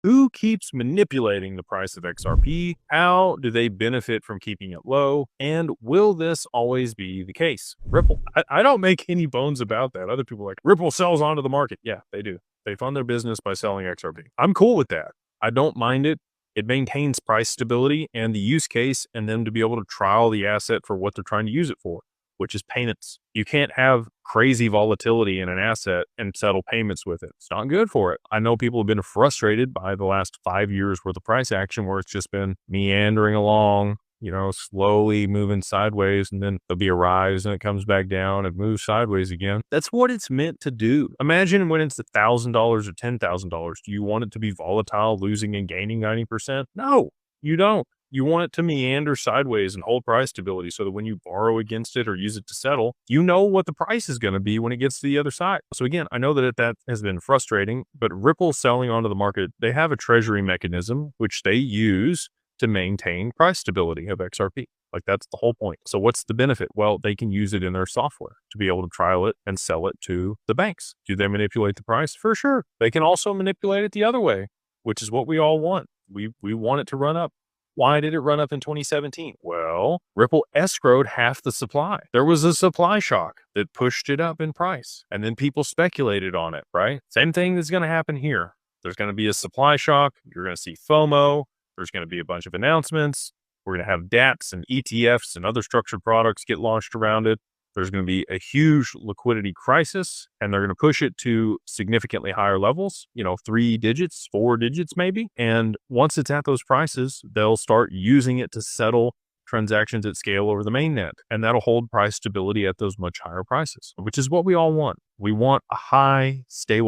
Who keeps manipulating the price of XRP? How do they benefit from keeping it low? And will this always be the case? Ripple, I don't make any bones about that. Other people are like, Ripple sells onto the market. Yeah, they do. They fund their business by selling XRP. I'm cool with that. I don't mind it. It maintains price stability and the use case and them to be able to trial the asset for what they're trying to use it for, which is payments. You can't have crazy volatility in an asset and settle payments with it. It's not good for it. I know people have been frustrated by the last 5 years worth of price action where it's just been meandering along, slowly moving sideways, and then there'll be a rise and it comes back down and moves sideways again. That's what it's meant to do. Imagine when it's $1,000 or $10,000. Do you want it to be volatile, losing and gaining 90%? No, you don't. You want it to meander sideways and hold price stability so that when you borrow against it or use it to settle, you know what the price is going to be when it gets to the other side. So again, I know that has been frustrating, but Ripple selling onto the market, they have a treasury mechanism, which they use to maintain price stability of XRP. Like that's the whole point. So what's the benefit? Well, they can use it in their software to be able to trial it and sell it to the banks. Do they manipulate the price? For sure. They can also manipulate it the other way, which is what we all want. We want it to run up. Why did it run up in 2017? Well, Ripple escrowed half the supply. There was a supply shock that pushed it up in price. And then people speculated on it, right? Same thing is going to happen here. There's going to be a supply shock. You're going to see FOMO. There's going to be a bunch of announcements. We're going to have DATs and ETFs and other structured products get launched around it. There's going to be a huge liquidity crisis, and they're going to push it to significantly higher levels, 3 digits, 4 digits maybe. And once it's at those prices, they'll start using it to settle transactions at scale over the mainnet. And that'll hold price stability at those much higher prices, which is what we all want. We want a high, stable